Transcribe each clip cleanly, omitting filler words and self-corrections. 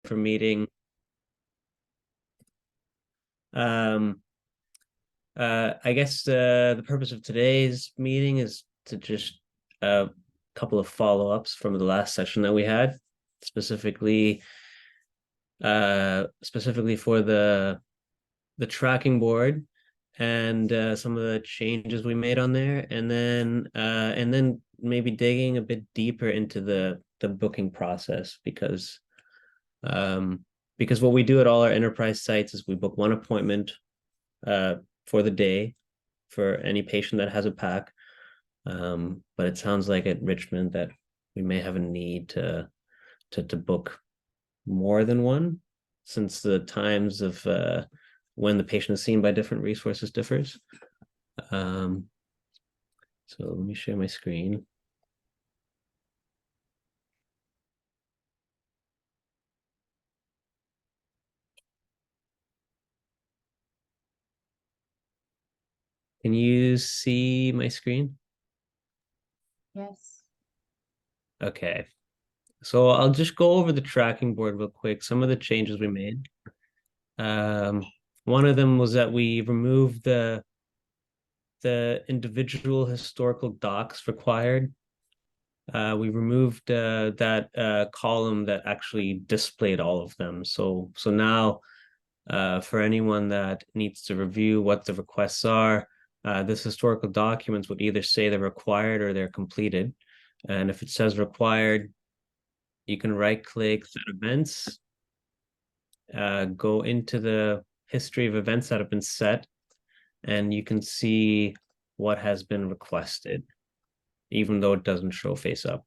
for meeting. I guess the purpose of today's meeting is to just a couple of follow-ups from the last session that we had, specifically for the tracking board and some of the changes we made on there, and then maybe digging a bit deeper into the booking process, because what we do at all our enterprise sites is we book one appointment for the day for any patient that has a PAC. But it sounds like at Richmond that we may have a need to book more than one, since the times of when the patient is seen by different resources differs. So let me share my screen. Can you see my screen? Yes. Okay. So I'll just go over the tracking board real quick, some of the changes we made. One of them was that we removed the individual historical docs required. We removed that column that actually displayed all of them. So now, for anyone that needs to review what the requests are, this historical documents would either say they're required or they're completed. And if it says required, you can right-click set events, go into the history of events that have been set, and you can see what has been requested, even though it doesn't show face up.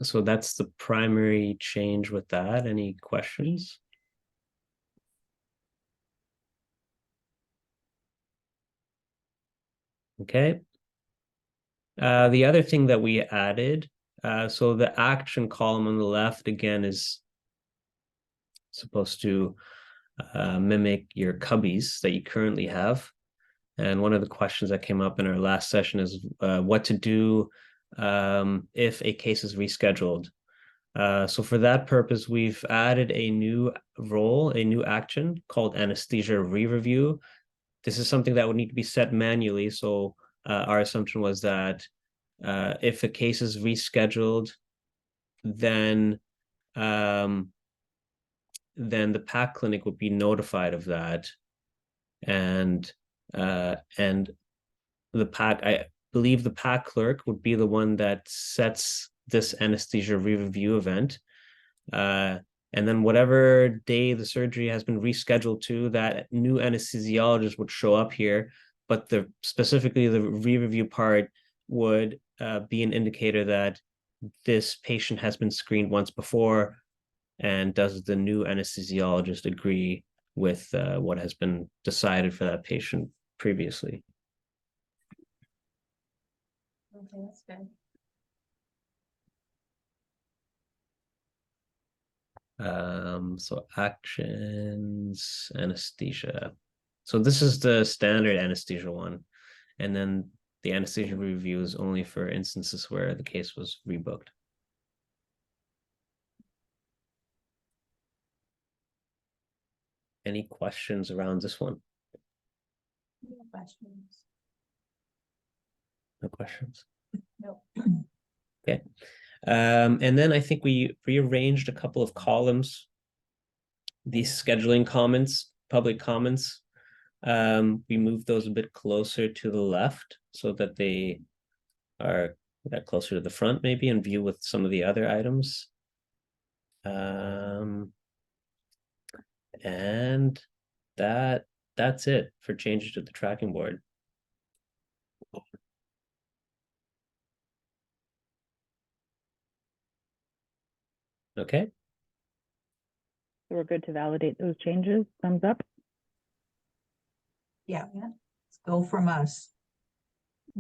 So that's the primary change with that. Any questions? Okay. The other thing that we added, so the action column on the left, again, is supposed to mimic your cubbies that you currently have. And one of the questions that came up in our last session is what to do if a case is rescheduled. So for that purpose, we've added a new role, a new action called anesthesia re-review. This is something that would need to be set manually. So our assumption was that if a case is rescheduled, then the PAC clinic would be notified of that, and the PAC, I believe the PAC clerk would be the one that sets this anesthesia re-review event. And then whatever day the surgery has been rescheduled to, that new anesthesiologist would show up here, but specifically the re-review part would be an indicator that this patient has been screened once before, and does the new anesthesiologist agree with what has been decided for that patient previously. Okay, that's good. So actions, anesthesia. So this is the standard anesthesia one. And then the anesthesia review is only for instances where the case was rebooked. Any questions around this one? No questions. No questions? Nope. Okay. And then I think we rearranged a couple of columns. These scheduling comments, public comments, we moved those a bit closer to the left so that they are closer to the front, maybe, in view with some of the other items. And that's it for changes to the tracking board. Okay. So we're good to validate those changes. Thumbs up. Yeah, let's go from us.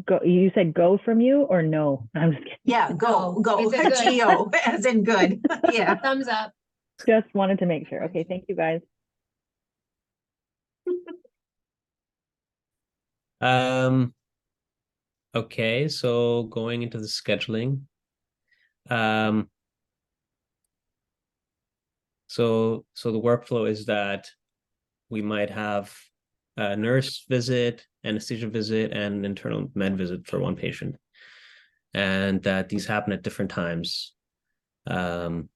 Go. You said go from you or no? I'm just kidding. Yeah, go. Is it good? Geo, as in good. Yeah. Thumbs up. Just wanted to make sure. Okay, thank you guys. Okay, so going into the scheduling, So the workflow is that we might have a nurse visit, anesthesia visit, and an internal med visit for one patient, and that these happen at different times. And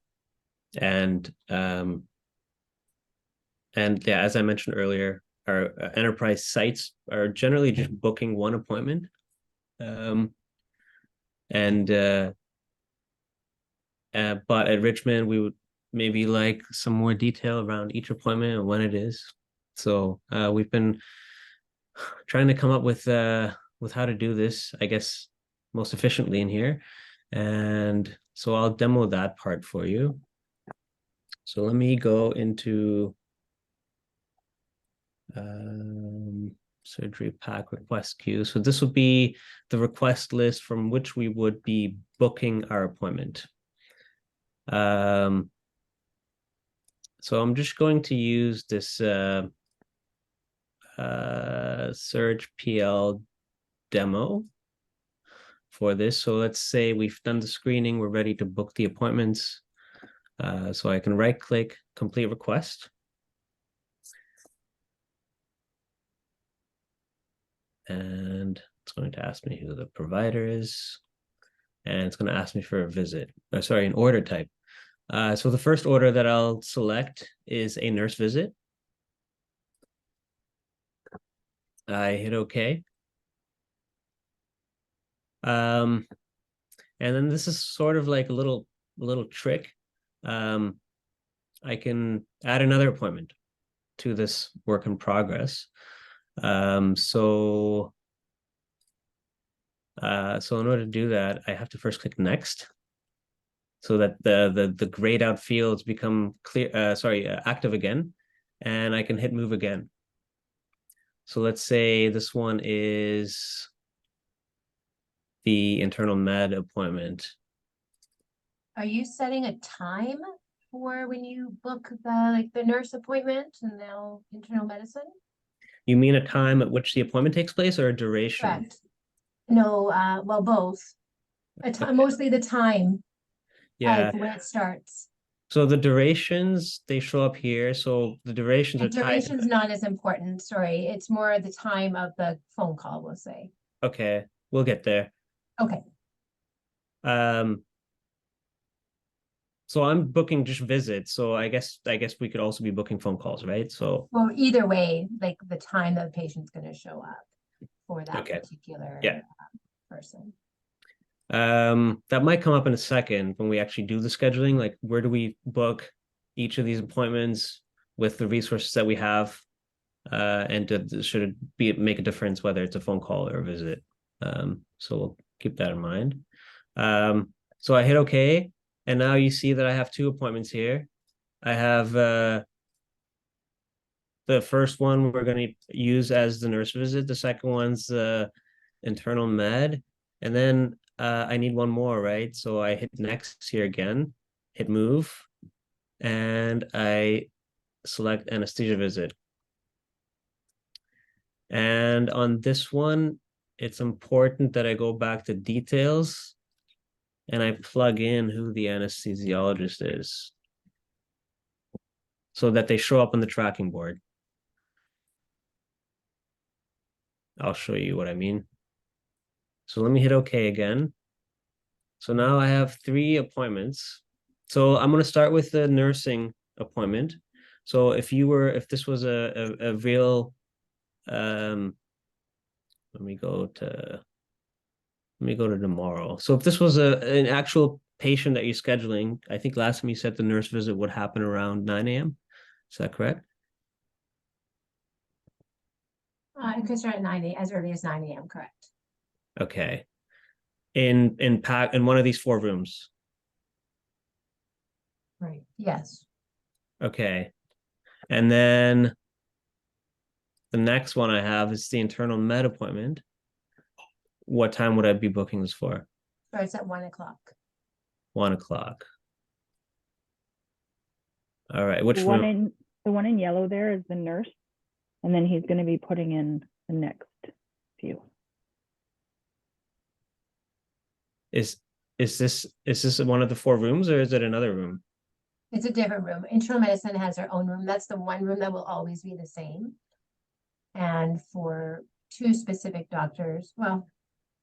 yeah, as I mentioned earlier, our enterprise sites are generally just booking one appointment. But at Richmond, we would maybe like some more detail around each appointment and when it is. So we've been trying to come up with how to do this, I guess, most efficiently in here. And so I'll demo that part for you. So let me go into surgery PAC request queue. So this would be the request list from which we would be booking our appointment. So I'm just going to use this Surge PL demo for this. So let's say we've done the screening, we're ready to book the appointments. So I can right click, complete request. And it's going to ask me who the provider is. And it's going to ask me for a visit, sorry, an order type. So the first order that I'll select is a nurse visit. I hit OK. And then this is sort of like a little trick. I can add another appointment to this work in progress. So in order to do that, I have to first click next, so that the grayed out fields become clear. Active again, and I can hit move again. So let's say this one is the internal med appointment. Are you setting a time for when you book the nurse appointment and now internal medicine? You mean a time at which the appointment takes place, or a duration? Correct. No, well, both. Mostly the time. Yeah. When it starts. So the durations, they show up here. So the durations are tied. Duration's not as important. Sorry, it's more the time of the phone call, we'll say. Okay, we'll get there. Okay. So I'm booking just visits. So I guess we could also be booking phone calls, right? So Well, either way, like the time that the patient's going to show up for that particular person. That might come up in a second when we actually do the scheduling. Like, where do we book each of these appointments with the resources that we have? And should it make a difference whether it's a phone call or a visit? So we'll keep that in mind. So I hit OK, and now you see that I have two appointments here. I have the first one we're going to use as the nurse visit. The second one's the internal med, and then I need one more, right? So I hit next here again, hit move, and I select anesthesia visit. And on this one, it's important that I go back to details and I plug in who the anesthesiologist is so that they show up on the tracking board. I'll show you what I mean. So let me hit OK again. So now I have 3 appointments. So I'm going to start with the nursing appointment. So if this was a real, let me go to tomorrow. So if this was an actual patient that you're scheduling, I think last time you said the nurse visit would happen around 9 a.m. Is that correct? It could start at 9 a.m. as early as 9 a.m. Correct. Okay. In one of these 4 rooms. Right. Yes. Okay. And then the next one I have is the internal med appointment. What time would I be booking this for? Starts at 1 o'clock. 1 o'clock. All right. Which one the one in yellow there is the nurse, and then he's going to be putting in the next few. is this one of the 4 rooms or is it another room? It's a different room. Internal medicine has their own room. That's the one room that will always be the same. And for 2 specific doctors, well,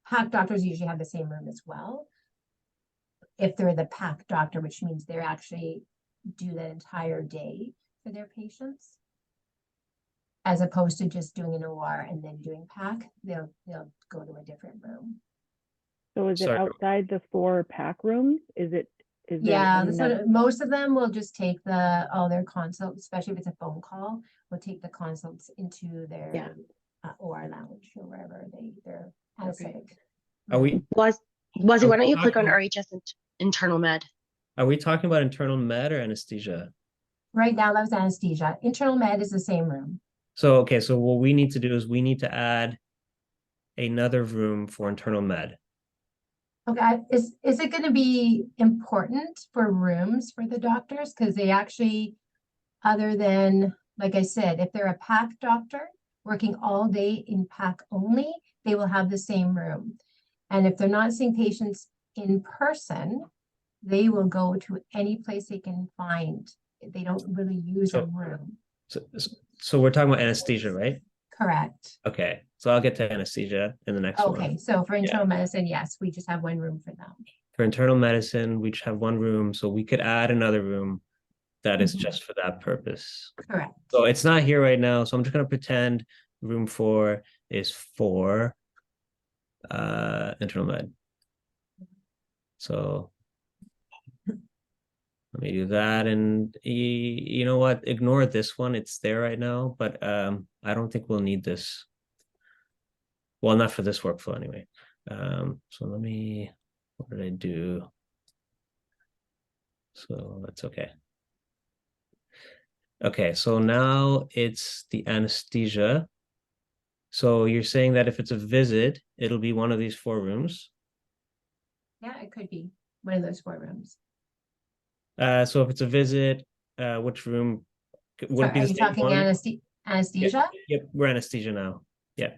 PAC doctors usually have the same room as well. If they're the PAC doctor, which means they're actually do that entire day for their patients. As opposed to just doing an OR and then doing PAC, they'll go to a different room. So is it Sorry. outside the 4 PAC rooms? Is there Yeah, another- so most of them will just take all their consults, especially if it's a phone call, will take the consults into their OR lounge or wherever they're anesthetic. Are we Wazzy, Are why don't we you click on talking- RHS internal med? are we talking about internal med or anesthesia? Right now, that was anesthesia. Internal med is the same room. So okay, so what we need to do is we need to add another room for internal med. Okay, is it gonna be important for rooms for the doctors? Because they actually, other than, like I said, if they're a PAC doctor working all day in PAC only, they will have the same room. And if they're not seeing patients in person, they will go to any place they can find. They don't really use a So- room. So we're talking about anesthesia, right? Correct. Okay, so I'll get to anesthesia in the next Okay, one. so for internal medicine, yes, we just have one room for them. For internal medicine, we just have 1 room, so we could add another room that is Mhm. just for that purpose. Correct. So it's not here right now, so I'm just gonna pretend room 4 is for internal med. So let me do that, and you know what? Ignore this one. It's there right now, but I don't think we'll need this. Well, not for this workflow anyway. So what did I do? So that's okay. Okay, so now it's the anesthesia. So you're saying that if it's a visit, it'll be one of these 4 rooms. Yeah, it could be one of those 4 rooms. So if it's a visit, which room would it be Are the you same talking one? anesthesia? Yep, we're anesthesia now. Yeah.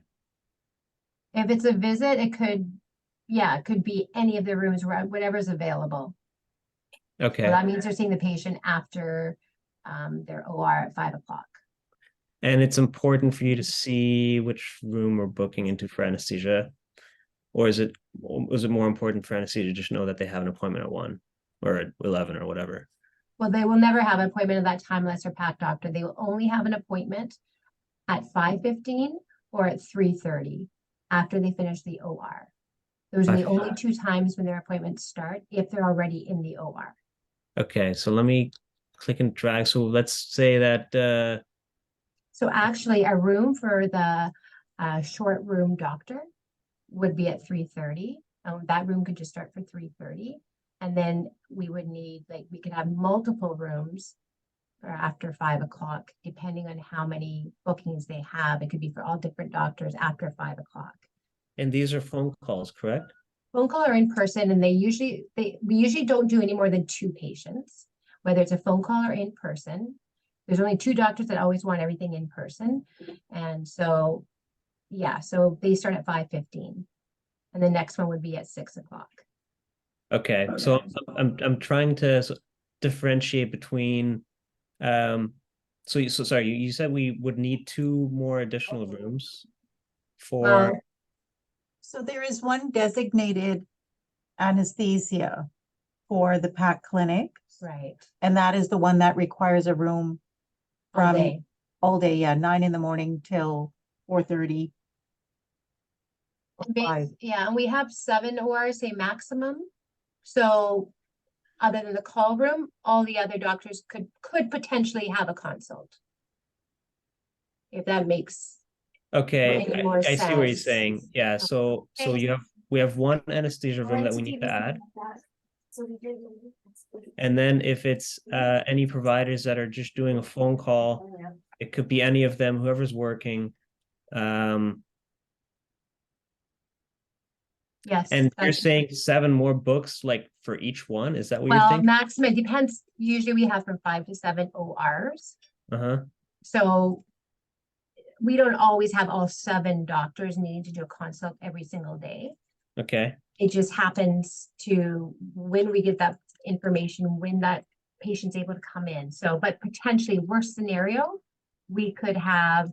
If it's a visit, it could be any of the rooms, whatever's available. So Okay. that means they're seeing the patient after their OR at 5 o'clock. And it's important for you to see which room we're booking into for anesthesia, or is it more important for anesthesia to just know that they have an appointment at 1 or at 11 or whatever? Well, they will never have an appointment at that time unless they're PAC doctor. They will only have an appointment at 5:15 or at 3:30 after they finish the OR. Those are the only 2 times when their appointments start if they're already in the OR. Okay, so let me click and drag. So let's say that So actually, a room for the short room doctor would be at 3:30. That room could just start for 3:30. And then we would need, we could have multiple rooms for after 5 o'clock, depending on how many bookings they have. It could be for all different doctors after 5 o'clock. and these are phone calls, correct? Phone call or in person, and we usually don't do any more than 2 patients, whether it's a phone call or in person. There's only 2 doctors that always want everything in person. And so, yeah, so they start at 5:15. And the next one would be at 6 o'clock. Okay, so I'm trying to differentiate between so sorry, you said we would need 2 more additional rooms for Well, So there is one designated anesthesia for the PAC clinic, right. and that is the one that requires a room All from day. all day, 9 in the morning till 4:30. Yeah, and we have 7 ORs, say maximum. So other than the call room, all the other doctors could potentially have a consult. If that makes, okay, Make more I see what you're sense. saying. Yeah, so Okay. we have 1 anesthesia room that we need to add. And then if it's any providers that are just doing a phone call, it could be any of them, whoever's working. yes. And you're that's- saying 7 more books like for each one? Is that what you're Well, thinking? maximum, it depends. Usually we have from 5 to 7 ORs. Uh-huh. So we don't always have all 7 doctors needing to do a consult every single day. Okay. It just happens to, when we get that information, when that patient's able to come in. So, but potentially worst scenario, we could have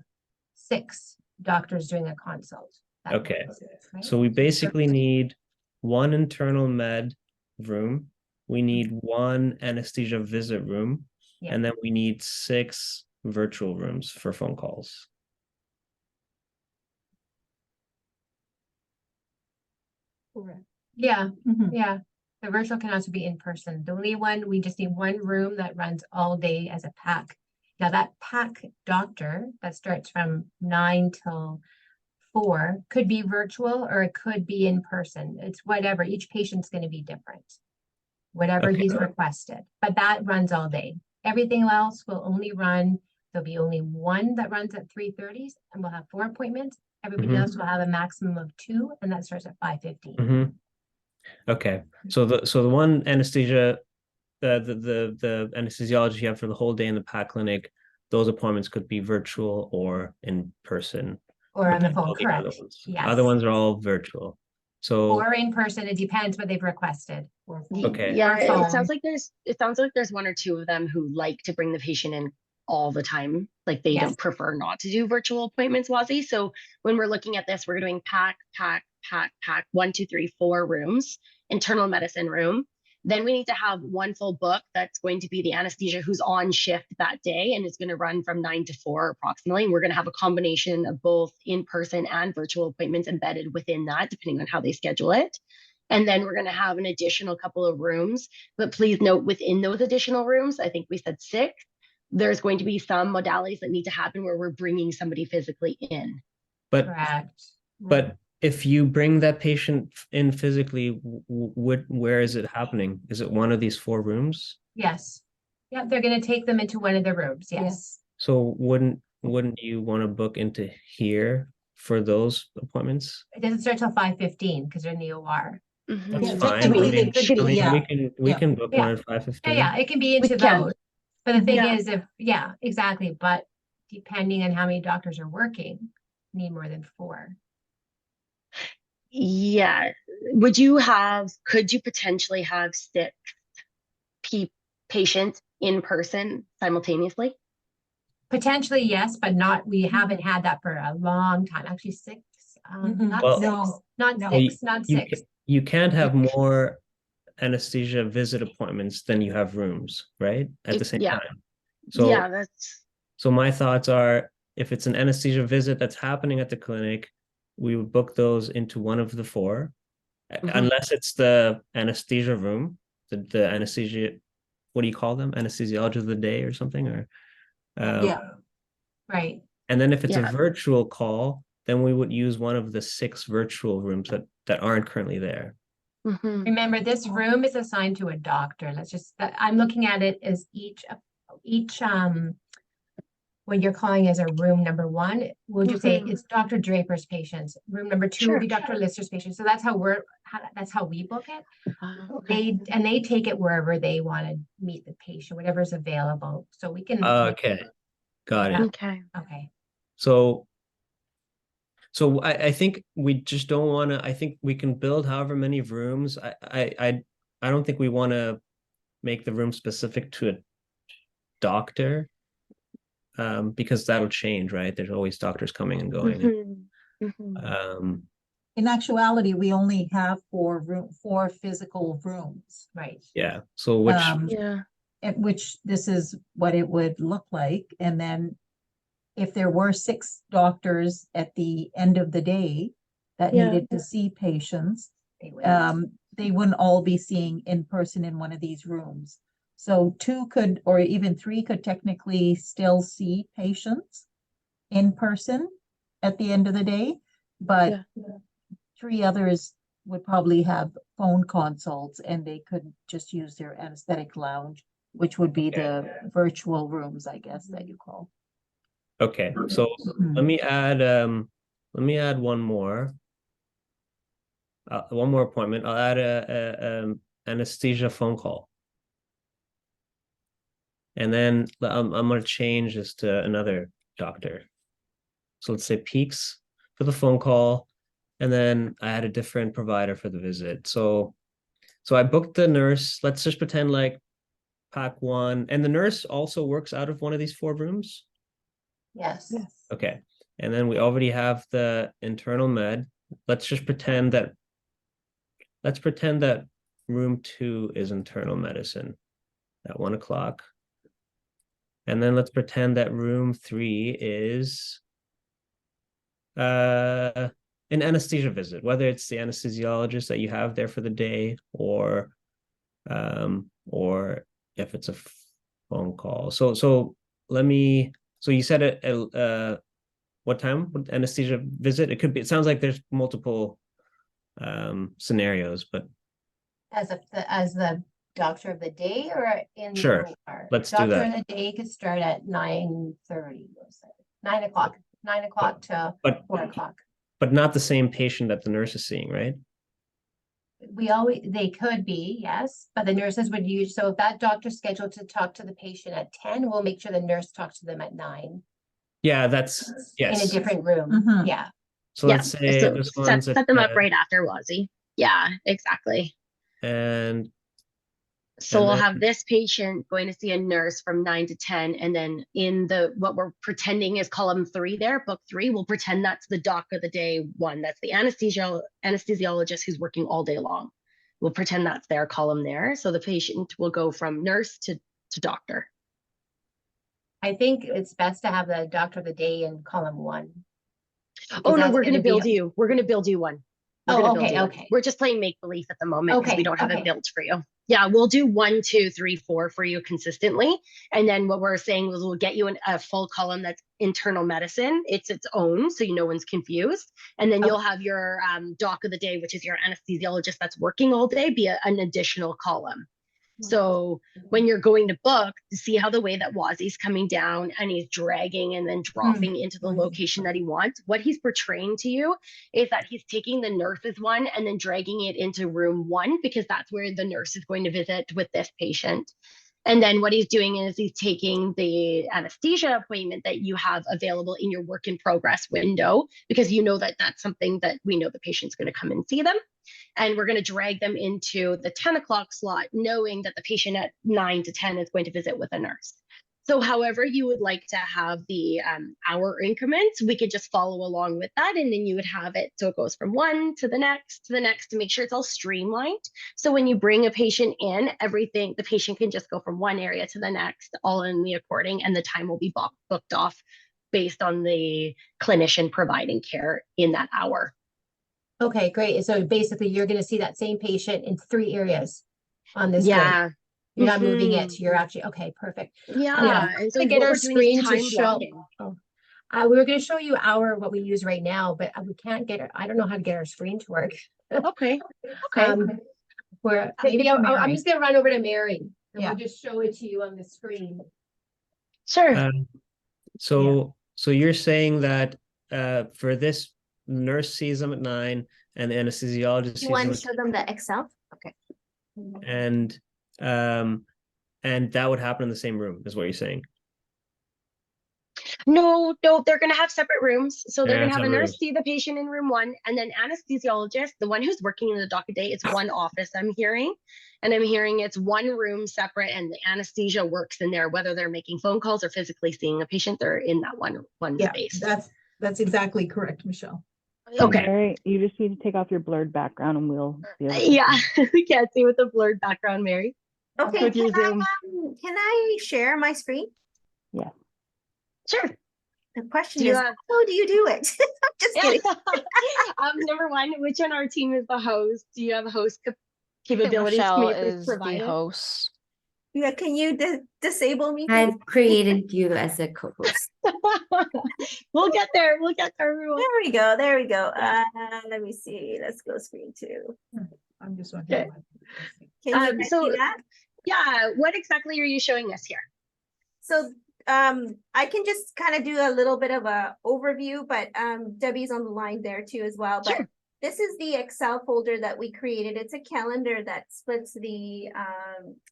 6 doctors doing a consult. That would Okay. be, right? So we basically need one internal med room. We need one anesthesia visit room, Yeah. and then we need 6 virtual rooms for phone calls. Yeah, Mhm. yeah. The virtual can also be in person. The only one, we just need one room that runs all day as a PAC. Now that PAC doctor that starts from 9 till 4 could be virtual or it could be in person. It's whatever. Each patient's going to be different. Whatever Okay. he's requested, but that runs all day. Everything else will only run, there'll be only one that runs at 3:30, and we'll have 4 appointments. Everybody Mhm. else will have a maximum of 2, and that starts at 5:15. Mhm. Okay, so the one anesthesia, the anesthesiology you have for the whole day in the PAC clinic, those appointments could be virtual or in person. Or on the But phone, all the other correct? ones- Yes. Other ones are all virtual. So, Or in person, it depends what they've requested. okay. Yeah, it phone. sounds like there's 1 or 2 of them who like to bring the patient in all the time. Like they Yes. don't prefer not to do virtual appointments, Wazi. So when we're looking at this, we're doing PAC, 1, 2, 3, 4 rooms, internal medicine room. Then we need to have 1 full book that's going to be the anesthesia who's on shift that day and it's going to run from 9 to 4 approximately. And we're going to have a combination of both in-person and virtual appointments embedded within that, depending on how they schedule it. And then we're going to have an additional couple of rooms. But please note, within those additional rooms, I think we said 6, there's going to be some modalities that need to happen where we're bringing somebody physically in. But Correct. but if you bring that patient in physically, where is it happening? Is it one of these 4 rooms? Yes. Yeah, they're gonna take them into one of the rooms, yes. So wouldn't you want to book into here for those appointments? It doesn't start till 5:15 because they're in the OR. Mhm. That's Yeah, fine. technically I mean, they could be, yeah. we Yeah. can book Yeah. one at 5:15. Yeah, it can be into can. those. But the thing Yeah. is, yeah, exactly, but depending on how many doctors are working, need more than 4. Yeah. Could you potentially have 6 patients in person simultaneously? Potentially, yes, but not, we haven't had that for a long time, actually 6, Mhm. not Well- 6, No, not no. 6, not You 6. you can't have more anesthesia visit appointments than you have rooms, right? At the same Yeah. time. So Yeah, that's So my thoughts are, if it's an anesthesia visit that's happening at the clinic, we would book those into one of the 4, Mhm. unless it's the anesthesia room, the anesthesia, what do you call them? Anesthesiology of the day or something, or Yeah. Right, and then if it's a Yeah. virtual call, then we would use one of the 6 virtual rooms that aren't currently there. mhm. remember, this room is assigned to a doctor, let's just, I'm looking at it as each, what you're calling as a room number 1, we'll just say Mhm. it's Dr. Draper's patients. Room number 2 will Sure. be Dr. Lister's patients. So that's how that's how we book it. Okay. They take it wherever they want to meet the patient, whatever's available. So we can. Okay, got it. Okay. Okay. So I think we just don't want to. I think we can build however many rooms. I don't think we want to make the room specific to a doctor, because that'll change, right? There's always doctors coming and going. Mhm. Mhm. In actuality, we only have 4 physical rooms. Right. Yeah. So which Yeah. At which this is what it would look like. And then if there were 6 doctors at the end of the day that Yeah. needed to see patients, They would. they wouldn't all be seeing in person in one of these rooms. So 2 could, or even 3 could technically still see patients in person at the end of the day, but Yeah. 3 others would probably have phone consults and they could just use their anesthetic lounge, which would be the virtual rooms, I guess, that you call. okay. So Mhm. let me add one more appointment. I'll add a anesthesia phone call. And then I'm going to change this to another doctor. So let's say peaks for the phone call, and then I had a different provider for the visit. So I booked the nurse. Let's just pretend like PAC 1, and the nurse also works out of one of these 4 rooms. Yes. Okay. And then we already have the internal med. Let's pretend that room 2 is internal medicine at 1 o'clock. And then let's pretend that room 3 is an anesthesia visit, whether it's the anesthesiologist that you have there for the day, or if it's a phone call. So you said it what time would anesthesia visit? It sounds like there's multiple scenarios, but As the doctor of the day or in the Sure. OR? Let's do Doctor that. of the day could start at 9:30, we'll say. 9 o'clock, 9 o'clock to but 4 o'clock. but not the same patient that the nurse is seeing, right? They could be, yes, but the nurses would use, so if that doctor's scheduled to talk to the patient at 10, we'll make sure the nurse talks to them at 9. Yeah, that's In a yes. different room, Mhm. yeah. So let's say so this set, one's set them up at right after Wazzy. Yeah, exactly. and So And we'll then- have this patient going to see a nurse from 9 to 10, and then in what we're pretending is column 3 there, book 3, we'll pretend that's the doc of the day 1. That's the anesthesiologist who's working all day long. We'll pretend that's their column there. So the patient will go from nurse to doctor. I think it's best to have the doctor of the day in column 1. Oh no, that's we're gonna gonna be build a- you. We're gonna build you one. We're Oh, gonna build okay, you one. okay. We're just playing make believe at the moment because we Okay, don't have okay. it built for you. Yeah, we'll do 1, 2, 3, 4 for you consistently. And then what we're saying is we'll get you a full column that's internal medicine. It's its own, so no one's confused. And then Okay. you'll have your doc of the day, which is your anesthesiologist that's working all day, be an additional column. So when you're going to book to see how the way that Wazzy's coming down and he's dragging and then dropping into the location that he wants, what he's portraying to you is that he's taking the nurse's one and then dragging it into room 1 because that's where the nurse is going to visit with this patient. And then what he's doing is he's taking the anesthesia appointment that you have available in your work in progress window because you know that that's something that we know the patient's going to come and see them. And we're going to drag them into the 10 o'clock slot, knowing that the patient at 9 to 10 is going to visit with a nurse. So however you would like to have the hour increments, we could just follow along with that. And then you would have it. So it goes from 1 to the next, to make sure it's all streamlined. So when you bring a patient in, the patient can just go from one area to the next, all in the according, and the time will be booked off based on the clinician providing care in that hour. Okay, great. So basically you're gonna see that same patient in 3 areas on this grid. Yeah. You're not moving it, you're actually, okay, perfect. Yeah. And so To get what our we're doing is screen to time show. blocking. We were gonna show you what we use right now, but we can't I don't know how to get our screen to work. Okay. Okay. Maybe I'm just gonna run over to Mary and Yeah. we'll just show it to you on the screen. Sure. So you're saying that for this, nurse sees them at 9 and the anesthesiologist sees You want them to show them the Excel? Okay. and that would happen in the same room, is what you're saying. No, they're going to have separate rooms. So they're Yeah, going to have a separate nurse rooms. see the patient in room 1, and then anesthesiologist, the one who's working in the doc a day, it's one office I'm hearing. And I'm hearing it's one room separate and the anesthesia works in there, whether they're making phone calls or physically seeing a patient, they're in that one Yeah, space. that's exactly correct, Michelle. Okay. Mary, you just need to take off your blurred background and we'll be able to Yeah, see. we can't see with the blurred background, Mary. Okay, With your Zoom. can I share my screen? Yes. Sure. The question Do you is, have- how do you do it? I'm just Yeah. kidding. Number 1, which on our team is the host? Do you have a host capabilities? Michelle Can you please is provide the it? host. Yeah, can you disable me? please? I've created you as a co-host. We'll get there. We'll get there. Everyone. There we go. There we go. Let me see. Let's go screen 2. I'm just Okay. wondering. Can you guys so- see that? Yeah. What exactly are you showing us here? So I can just kind of do a little bit of a overview, but Debbie's on the line there too as well. But Sure. this is the Excel folder that we created. It's a calendar that splits the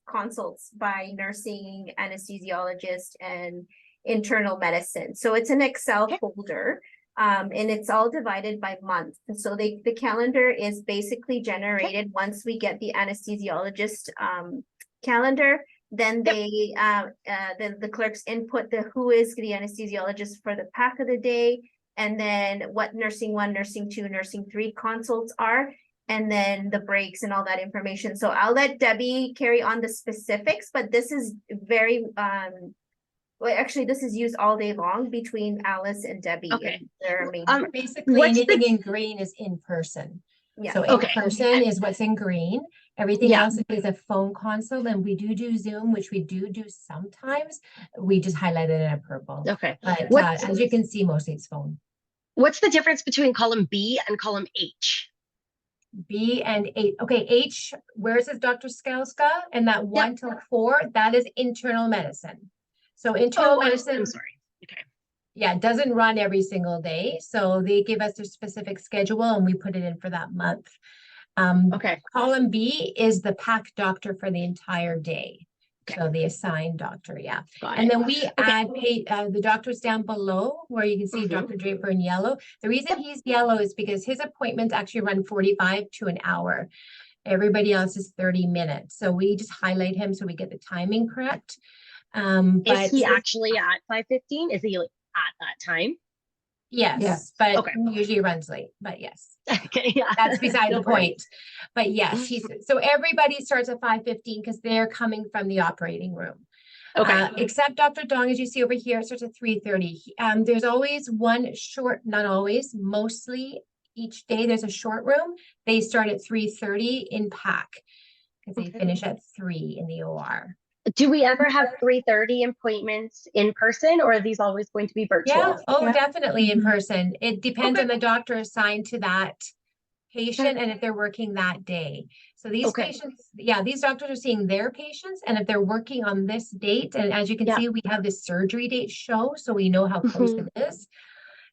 consults by nursing, anesthesiologist, and internal medicine. So it's an Excel Okay. folder. And it's all divided by month. So the calendar is basically generated once we get the anesthesiologist calendar. Then they the clerks input who is the anesthesiologist for the PAC of the day, and then what nursing 1, nursing 2, nursing 3 consults are, and then the breaks and all that information. So I'll let Debbie carry on the specifics, but this is very well, actually, this is used all day long between Alice and Debbie. Okay. And their main, Basically, what's anything in green is in person. yeah. So in Okay. person is what's in green. Everything Yeah. else is a phone consult, and we do Zoom, which we do sometimes. We just highlight it in a purple. Okay. But What's- as you can see, mostly it's phone. What's the difference between column B and column H? B and H. Okay, H, where says Dr. Skalska? And that 1 till 4, that is internal medicine. So internal medicine, I'm sorry. Okay. yeah, it doesn't run every single day. So they give us their specific schedule and we put it in for that month. Okay. Column B is the PAC doctor for the entire day. Okay. So the assigned doctor, yeah. Got And it. then we add the doctors down below where you can see Mhm. Dr. Draper in yellow. The reason he's yellow is because his appointments actually run 45 to an hour. Everybody else is 30 minutes. So we just highlight him so we get the timing correct. Is But he actually at 5:15? Is he like at that time? yes, Yes. but Okay. usually runs late, but yes. Okay, yeah. That's beside No the worries. point. But yes, so everybody starts at 5:15 because they're coming from the operating room. Okay. Except Dr. Dong, as you see over here, it starts at 3:30. There's always one short, not always, mostly each day there's a short room. They start at 3:30 in PAC because they Okay. finish at 3 in the OR. Do we ever have 3:30 appointments in person, or are these always going to be virtual? Yeah, oh, Yeah. definitely in Mhm. person. It depends Okay. on the doctor assigned to that patient and if they're working that day. So these Okay. patients, yeah, these doctors are seeing their patients, and if they're working on this date, and as you can Yeah. see, we have the surgery date show, so we know how close Mhm. it is.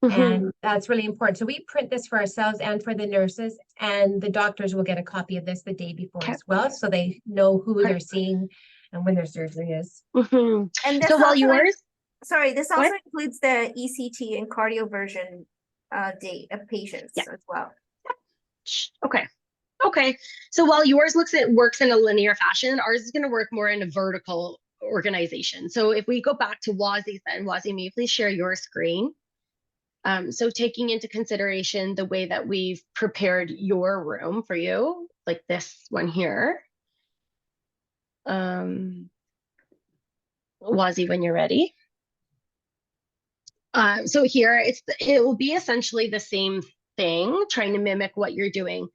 Mhm. And that's really important. So we print this for ourselves and for the nurses, and the doctors will get a copy of this the day before Okay. as well, so they know who Okay. they're seeing and when their surgery is. Mhm. And this So while also, yours, sorry, this What? also includes the ECT and cardioversion date of patients Yeah. as well. okay. Okay. So while yours works in a linear fashion, ours is going to work more in a vertical organization. So if we go back to Wazi, then Wazi, may you please share your screen? So taking into consideration the way that we've prepared your room for you, like this one here. Wazi, when you're ready. So here it will be essentially the same thing, trying to mimic what you're doing.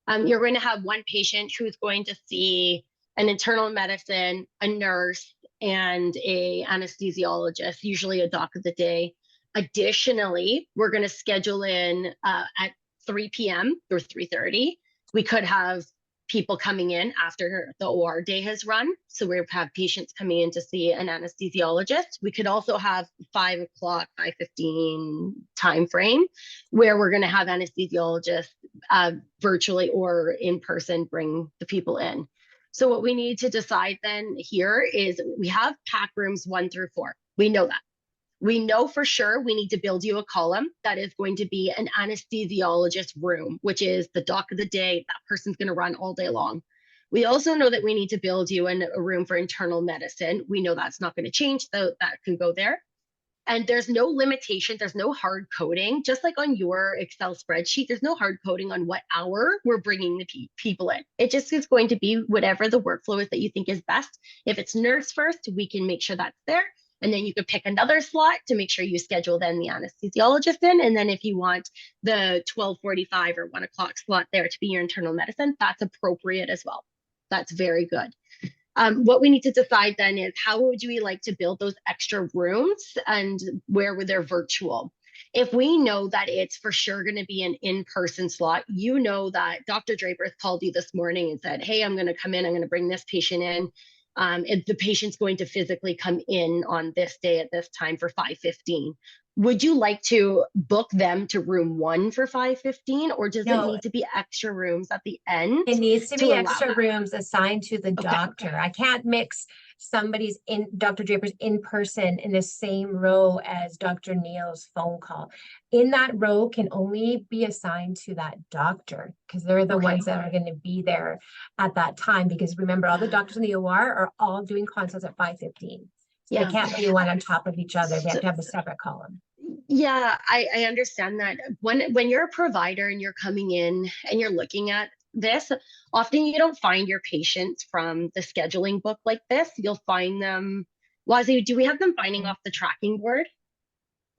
You're going to have one patient who's going to see an internal medicine, a nurse, and a anesthesiologist, usually a doc of the day. Additionally, we're going to schedule in at 3 p.m. or 3:30. We could have people coming in after the OR day has run. So we have patients coming in to see an anesthesiologist. We could also have 5 o'clock, 5:15 time frame where we're going to have anesthesiologists virtually or in person bring the people in. So what we need to decide then here is we have PAC rooms 1 through 4. We know that. We know for sure we need to build you a column that is going to be an anesthesiologist room, which is the doc of the day. That person's going to run all day long. We also know that we need to build you in a room for internal medicine. We know that's not going to change, so that can go there. And there's no limitation. There's no hard coding. Just like on your Excel spreadsheet, there's no hard coding on what hour we're bringing the people in. It just is going to be whatever the workflow is that you think is best. If it's nurse first, we can make sure that's there. And then you could pick another slot to make sure you schedule then the anesthesiologist in. And then if you want the 12:45 or 1 o'clock slot there to be your internal medicine, that's appropriate as well. That's very good. What we need to decide then is how would we like to build those extra rooms and where were they virtual? If we know that it's for sure going to be an in-person slot, you know that Dr. Draper called you this morning and said, hey, I'm going to come in, I'm going to bring this patient in. And the patient's going to physically come in on this day at this time for 5:15. would you like to book them to room 1 for 5:15, or does it No. need to be extra rooms at the end? It needs to to be allow extra that? rooms assigned to the doctor. I can't mix somebody's Dr. Draper's in person in the same row as Dr. Neal's phone call. In that row can only be assigned to that doctor because they're the ones that are going to be there at that time. Because remember, all the doctors in the OR are all doing consults at 5:15. So Yeah. they can't be one on top of each other. They have to have a separate column. Yeah, I understand that. When you're a provider and you're coming in and you're looking at this, often you don't find your patients from the scheduling book like this. You'll find them. Wazi, do we have them finding off the tracking board,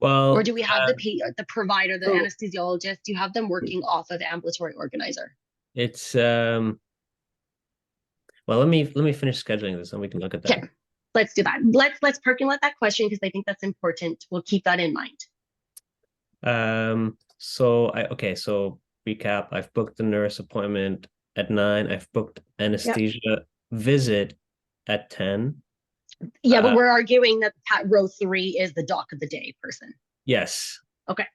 Well, or do we have the provider, the so- anesthesiologist? Do you have them working off of ambulatory organizer? it's well, let me finish scheduling this and we can look at that. Okay, let's do that. Let's percolate that question because I think that's important. We'll keep that in mind. So recap, I've booked the nurse appointment at 9. I've booked anesthesia visit at 10. Yeah, but we're arguing that row 3 is the doc of the day person. Yes. Okay.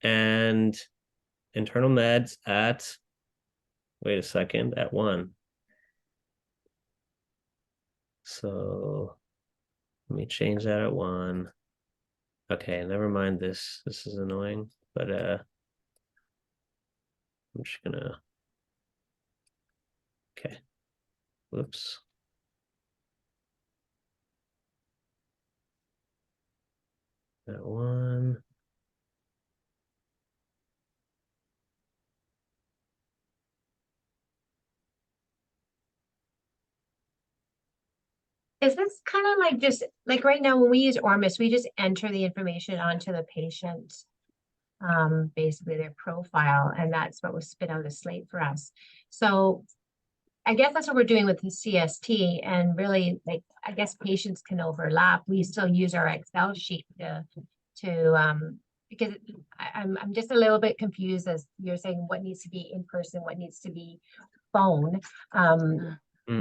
And internal meds at, wait a second, at 1. So let me change that at 1. Okay, never mind this. This is annoying, but I'm just gonna, okay. Whoops. That 1. Is this kind of like just like right now when we use Ormus, we just enter the information onto the patient, basically their profile, and that's what was spit out a slate for us. So I guess that's what we're doing with the CST, and really, like, I guess patients can overlap. We still use our Excel sheet to because I'm just a little bit confused as you're saying what needs to be in person, what needs to be phone.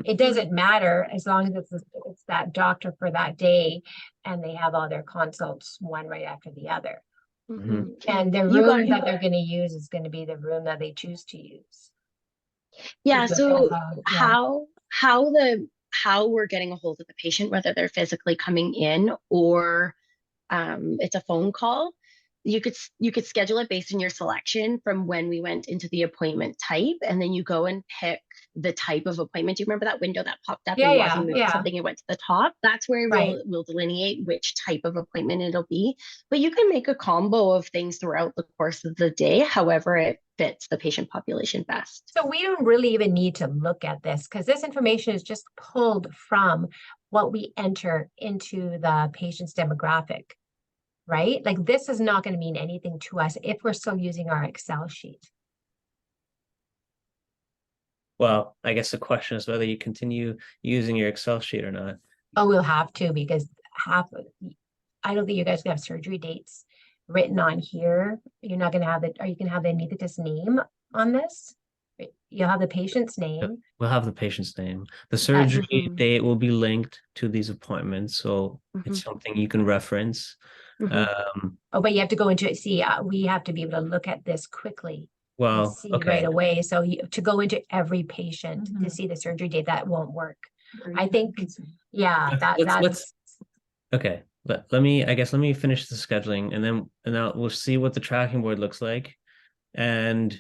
It doesn't matter as long as it's that doctor for that day and they have all their consults one right after the other. Mhm. And the You got room it. that they're going to use is going to be the room that they choose to use. Yeah, Because so of, yeah. how we're getting a hold of the patient, whether they're physically coming in or it's a phone call, you could schedule it based on your selection from when we went into the appointment type, and then you go and pick the type of appointment. Do you remember that window that popped up Yeah, and yeah, moved yeah. something and went to the top? That's where Right. we'll delineate which type of appointment it'll be. But you can make a combo of things throughout the course of the day, however it fits the patient population best. So we don't really even need to look at this because this information is just pulled from what we enter into the patient's demographic, right? Like this is not going to mean anything to us if we're still using our Excel sheet. Well, I guess the question is whether you continue using your Excel sheet or not. Oh, we'll have to because I don't think you guys can have surgery dates written on here. You're not going to have it. Are you going to have the anesthetist's name on this? You'll have the patient's name. We'll have the patient's name. The surgery date will be linked to these appointments, so it's something you can reference. Oh, but you have to go into it. See, we have to be able to look at this quickly. Well, See okay. right away. So to go into every patient to see the surgery date, that won't work. I think, yeah, that's Okay. Let me finish the scheduling and then we'll see what the tracking board looks like. And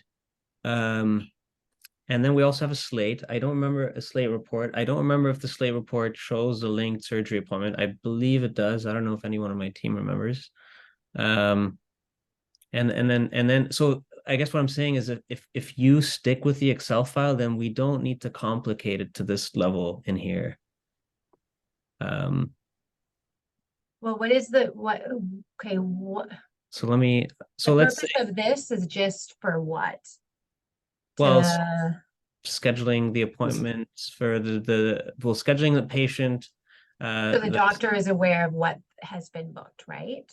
then we also have a slate. I don't remember a slate report. I don't remember if the slate report shows the linked surgery appointment. I believe it does. I don't know if anyone on my team remembers. And then so I guess what I'm saying is if you stick with the Excel file, then we don't need to complicate it to this level in here. well, what is the what? Okay, what? So let's purpose say, of this is just for what? well, scheduling the appointments for scheduling the patient. So the doctor is aware of what has been booked, right?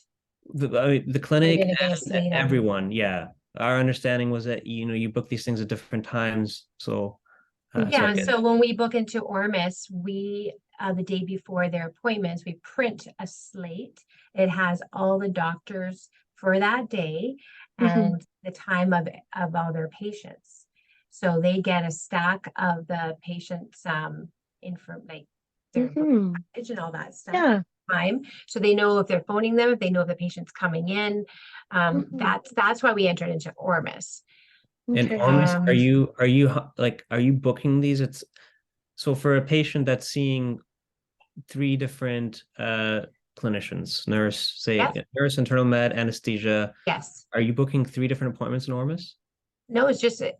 The clinic and everyone, yeah. Our understanding was that you book these things at different times, so so when we book into Ormus, we the day before their appointments, we print a slate. It has all the doctors for that day and the time of all their patients. So they get a stack of the patients' info, like their package and all that stuff. Yeah. Time, so they know if they're phoning them, if they know if the patient's coming in. That's why we entered into Ormus. And Okay. Ormus, are you booking these? It's so for a patient that's seeing three different clinicians, nurse, say Yes. nurse, internal med, anesthesia. Yes. Are you booking three different appointments in Ormus? No, it's just it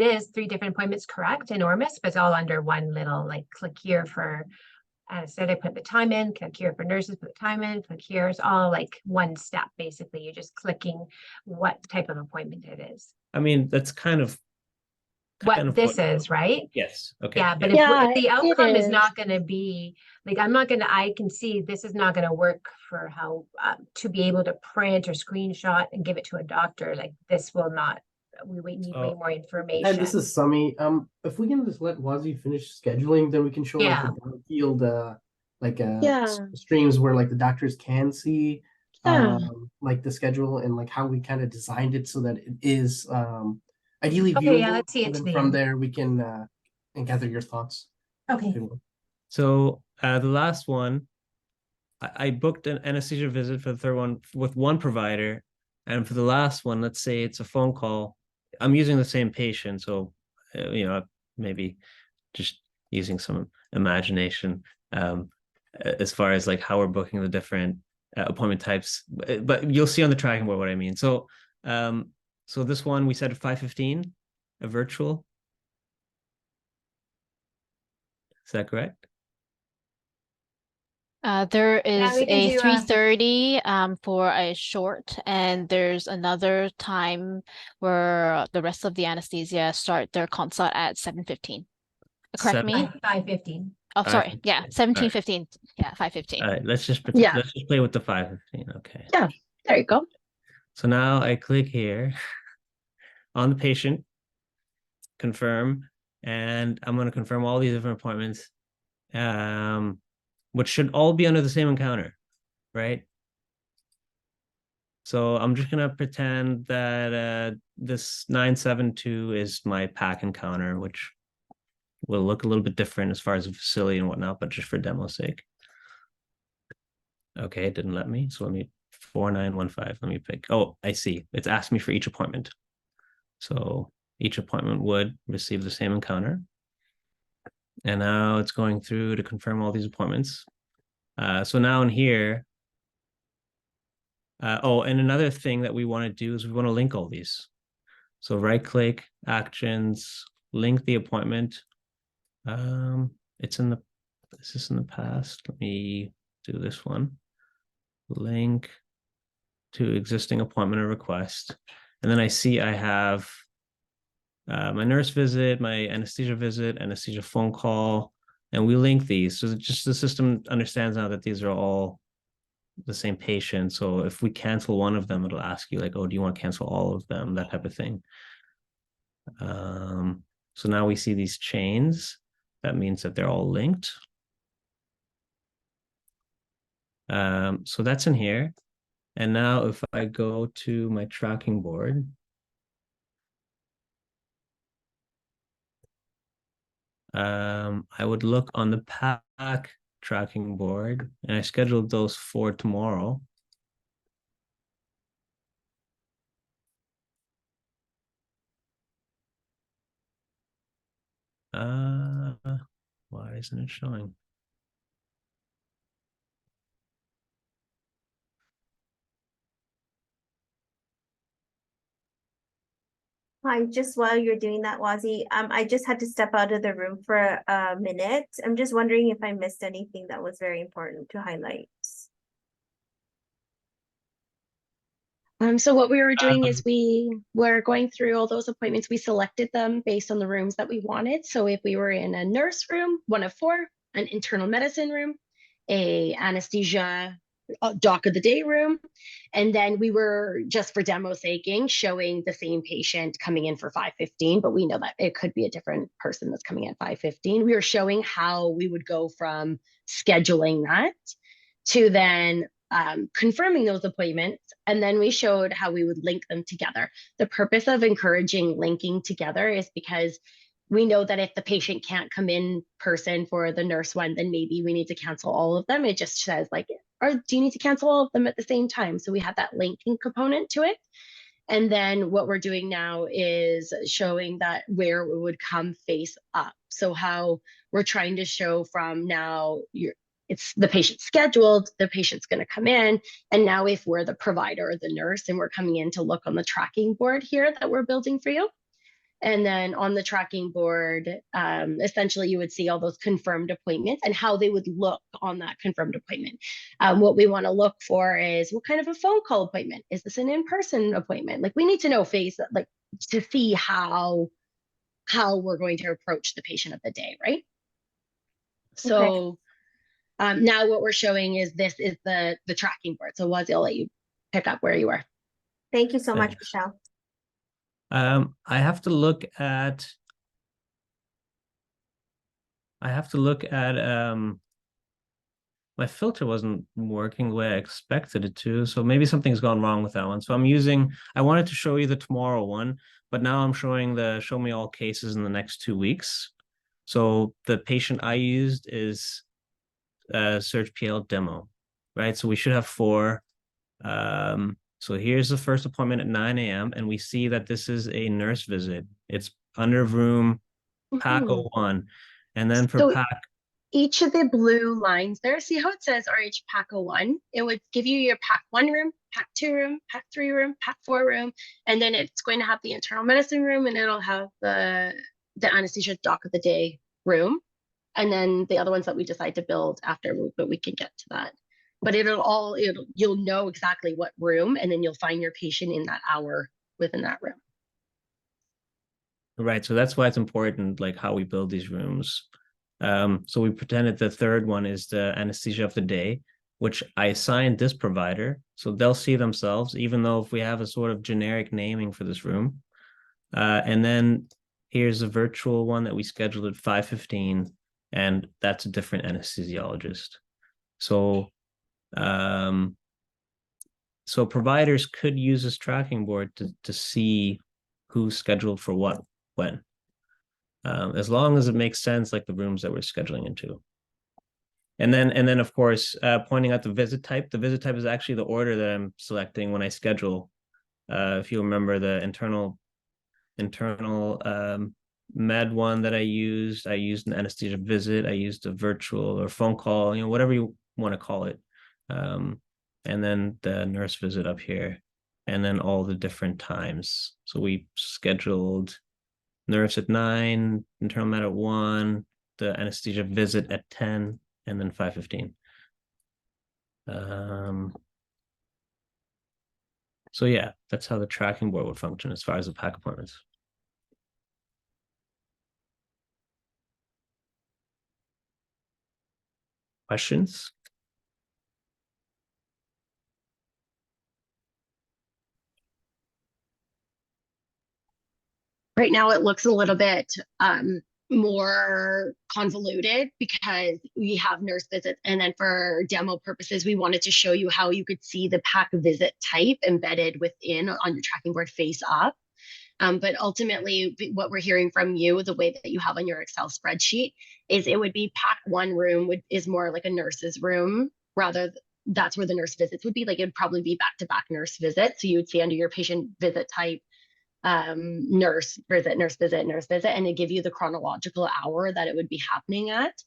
is three different appointments, correct, in Ormus, but it's all under one little like click here for anesthetic, put the time in, click here for nurses, put the time in, click here. It's all like one step basically. You're just clicking what type of appointment it is. I mean, that's kind of What this is, right? Yes. Okay. Yeah, but Yeah, if the it outcome is is. not going to be like, I can see this is not going to work for how to be able to print or screenshot and give it to a doctor. Like this will not, we need way more information. And this is Summy. If we can just let Wazi finish scheduling, then we can show Yeah. like the field Yeah. streams where like the doctors can see Yeah. like the schedule and like how we kind of designed it so that it is ideally Okay, viewable. yeah, let's see it And to then the from end. there we can and gather your thoughts. Okay. if you will. So the last one, I booked an anesthesia visit for the third one with one provider, and for the last one, let's say it's a phone call. I'm using the same patient, so maybe just using some imagination as far as like how we're booking the different appointment types. But you'll see on the tracking board what I mean. So so this one we said at 5:15, a virtual. Is that correct? There is we can a do, 3:30 for a short, and there's another time where the rest of the anesthesia start their consult at 7:15. Correct me? 5:15. Oh, sorry. 5:15. Yeah, 17:15. Yeah, 5:15. All right, let's just Yeah. let's just play with the 5:15. Okay. Yeah. There you go. So now I click here on the patient, confirm, and I'm going to confirm all these different appointments, which should all be under the same encounter, right? So I'm just going to pretend that this 972 is my PAC encounter, which will look a little bit different as far as the facility and whatnot, but just for demo's sake. Okay, it didn't let me. So let me 4915. Let me pick. Oh, I see. It's asked me for each appointment. So each appointment would receive the same encounter. And now it's going through to confirm all these appointments. So now in here, and another thing that we want to do is we want to link all these. So right click, actions, link the appointment. This is in the past. Let me do this one. Link to existing appointment or request. And then I see I have my nurse visit, my anesthesia visit, anesthesia phone call, and we link these. So just the system understands now that these are all the same patient. So if we cancel one of them, it'll ask you like, oh, do you want to cancel all of them? That type of thing. So now we see these chains. That means that they're all linked. So that's in here. And now if I go to my tracking board, I would look on the PAC tracking board, and I scheduled those for tomorrow. Why isn't it showing? Hi, just while you're doing that, Wazi, I just had to step out of the room for a minute. I'm just wondering if I missed anything that was very important to highlight. So what we were doing is we were going through all those appointments. We selected them based on the rooms that we wanted. So if we were in a nurse room, 1 of 4, an internal medicine room, a anesthesia doc of the day room, And then we were, just for demo's saking, showing the same patient coming in for 5:15, but we know that it could be a different person that's coming at 5:15. We were showing how we would go from scheduling that to then confirming those appointments. And then we showed how we would link them together. The purpose of encouraging linking together is because we know that if the patient can't come in person for the nurse one, then maybe we need to cancel all of them. It just says like, or do you need to cancel all of them at the same time? So we have that linking component to it. And then what we're doing now is showing that where it would come face up. So how we're trying to show from now, it's the patient scheduled, the patient's going to come in. And now if we're the provider or the nurse and we're coming in to look on the tracking board here that we're building for you. And then on the tracking board, essentially you would see all those confirmed appointments and how they would look on that confirmed appointment. What we want to look for is what kind of a phone call appointment? Is this an in-person appointment? Like we need to know like to see how we're going to approach the patient of the day, right? So now what we're showing is this is the tracking board. So Wazzy, I'll let you pick up where you were. Thank you so much, Thanks. Michelle. I have to look at my filter wasn't working the way I expected it to, so maybe something's gone wrong with that one. So I wanted to show you the tomorrow one, but now I'm showing the show me all cases in the next 2 weeks. So the patient I used is Surge PL demo, right? So we should have 4. So here's the first appointment at 9 a.m. and we see that this is a nurse visit. It's under room PAC 01. And then for PAC, each of the blue lines there, see how it says RH PAC 01? It would give you your PAC 1 room, PAC 2 room, PAC 3 room, PAC 4 room, and then it's going to have the internal medicine room, and it'll have the anesthesia doc of the day room, and then the other ones that we decide to build after, but we can get to that. But you'll know exactly what room, and then you'll find your patient in that hour within that room. right? So that's why it's important, like how we build these rooms. So we pretended the third one is the anesthesia of the day, which I assigned this provider, so they'll see themselves, even though if we have a sort of generic naming for this room. And then here's a virtual one that we scheduled at 5:15, and that's a different anesthesiologist. So so providers could use this tracking board to see who's scheduled for what when, as long as it makes sense, like the rooms that we're scheduling into. And then of course, pointing out the visit type. The visit type is actually the order that I'm selecting when I schedule. If you remember the internal med one that I used an anesthesia visit, I used a virtual or phone call, whatever you want to call it. And then the nurse visit up here, and then all the different times. So we scheduled nurse at 9, internal med at 1, the anesthesia visit at 10, and then 5:15. So yeah, that's how the tracking board would function as far as the PAC appointments. Questions? Right now it looks a little bit more convoluted because we have nurse visits, and then for demo purposes we wanted to show you how you could see the PAC visit type embedded within on your tracking board face up. But ultimately what we're hearing from you, the way that you have on your Excel spreadsheet, is it would be PAC 1 room is more like a nurse's room, that's where the nurse visits would be. Like it'd probably be back-to-back nurse visits. So you would see under your patient visit type, nurse visit, and they give you the chronological hour that it would be happening at.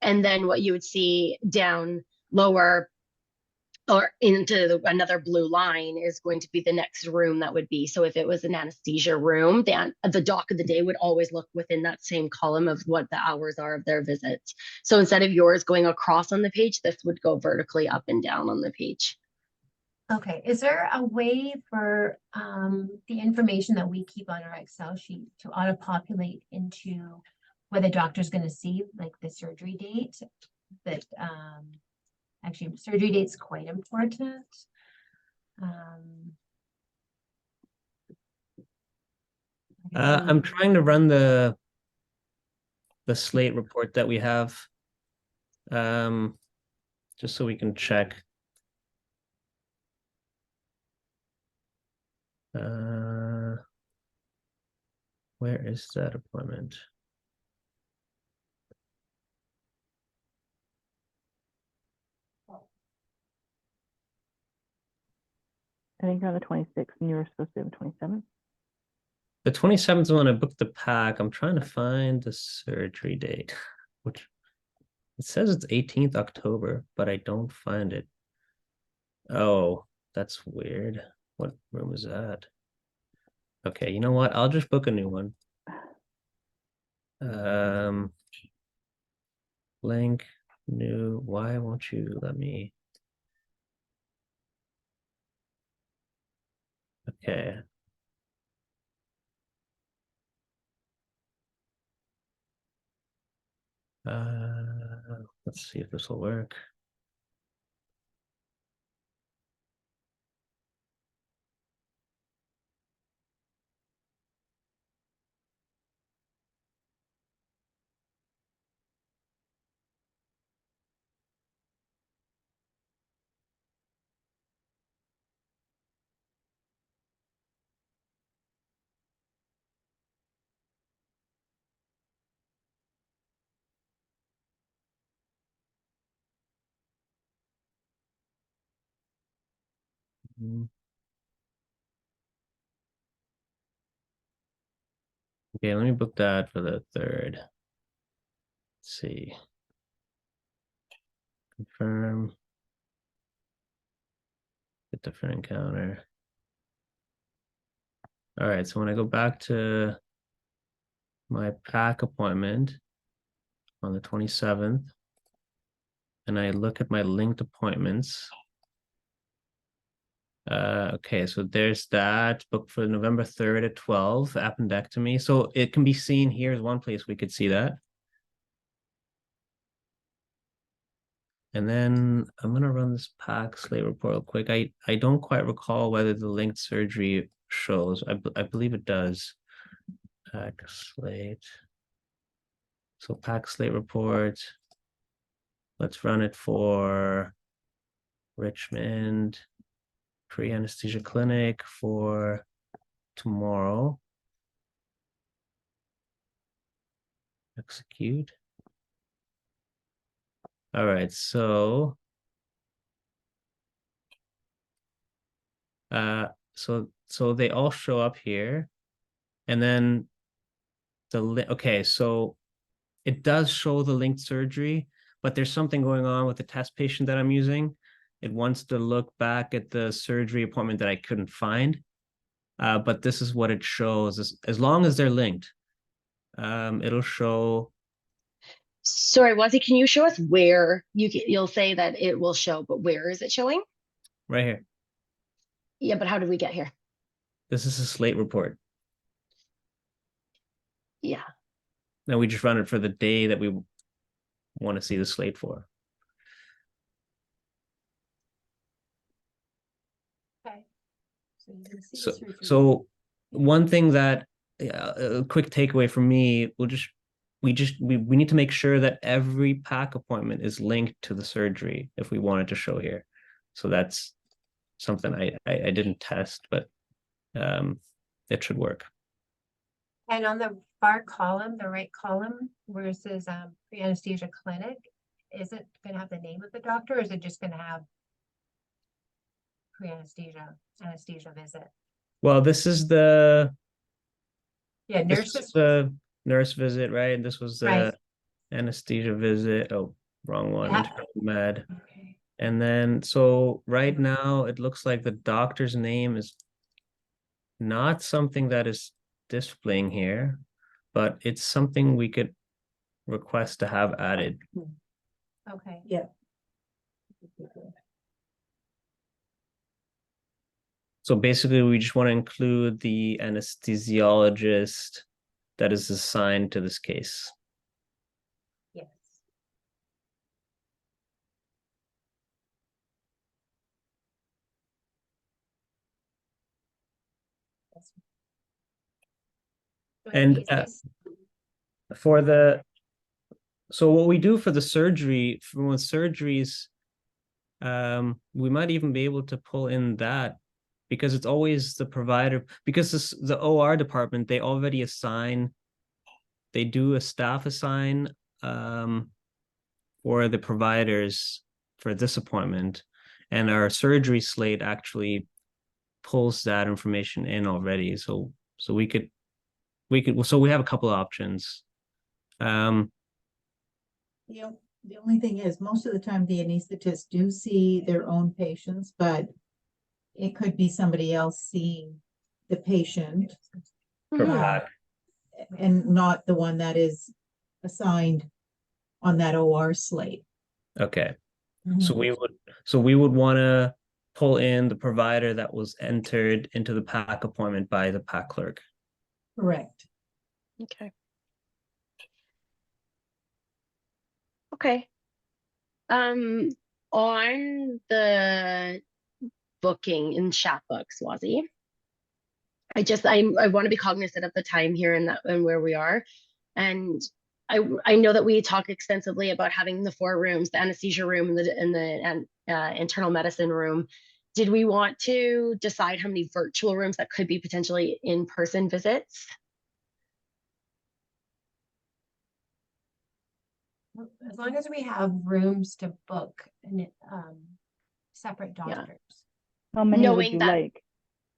And then what you would see down lower or into another blue line is going to be the next room that would be. So if it was an anesthesia room, the doc of the day would always look within that same column of what the hours are of their visits. So instead of yours going across on the page, this would go vertically up and down on the page. Okay, is there a way for the information that we keep on our Excel sheet to auto-populate into where the doctor's going to see, like the surgery date? That actually surgery date's quite important. I'm trying to run the slate report that we have. Just so we can check. Where is that appointment? I think you're on the 26th and you were supposed to be on the 27th. The 27th is when I booked the PAC. I'm trying to find the surgery date, which it says it's 18th October, but I don't find it. Oh, that's weird. What room is that? Okay, you know what? I'll just book a new one. Link, new. Why won't you let me? Okay. Let's see if this will work. Okay, let me book that for the 3rd. Let's see. Confirm. Get different encounter. All right, so when I go back to my PAC appointment on the 27th, and I look at my linked appointments. Okay, so there's that booked for November 3rd at 12, appendectomy. So it can be seen here is one place we could see that. And then I'm gonna run this PAC slate report real quick. I don't quite recall whether the linked surgery shows. I believe it does. PAC slate. So PAC slate report. Let's run it for Richmond pre-anesthesia clinic for tomorrow. Execute. All right, so so they all show up here, and then okay, so it does show the linked surgery, but there's something going on with the test patient that I'm using. It wants to look back at the surgery appointment that I couldn't find, but this is what it shows. As long as they're linked, it'll show. Sorry, Wazzy, can you show us where you'll say that it will show, but where is it showing? Right here. Yeah, but how did we get here? This is a slate report. Yeah. Now we just run it for the day that we want to see the slate for. Okay. So you can see So, the surgery. so one thing that a quick takeaway from me, we need to make sure that every PAC appointment is linked to the surgery if we wanted to show here. So that's something I didn't test, but it should work. And on the far column, the right column, where it says pre-anesthesia clinic, is it gonna have the name of the doctor, or is it just gonna have anesthesia visit? Well, this is the Nurses. the nurse visit, right? And this was the Right. anesthesia visit. Oh, wrong one. Yeah. Internal med. Okay. And then, so right now it looks like the doctor's name is not something that is displaying here, but it's something we could request to have added. Okay. Yeah. So basically, we just want to include the anesthesiologist that is assigned to this case. Yes. And for the, so what we do for the surgery, for when surgeries, we might even be able to pull in that because it's always the provider, because the OR department, they already assign, they do a staff assign for the providers for this appointment, and our surgery slate actually pulls that information in already. So we could, so we have a couple of options. The only thing is, most of the time the anesthetists do see their own patients, but it could be somebody else seeing the patient For Mhm. PAC. and not the one that is assigned on that OR slate. Okay. So we would want to pull in the provider that was entered into the PAC appointment by the PAC clerk. Correct. Okay. Okay. On the booking in chat books, Wazi, I want to be cognizant of the time here and that and where we are. And I know that we talk extensively about having the 4 rooms, the anesthesia room and the internal medicine room. Did we want to decide how many virtual rooms that could be potentially in-person visits? As long as we have rooms to book and separate doctors. How many Knowing would you that- like?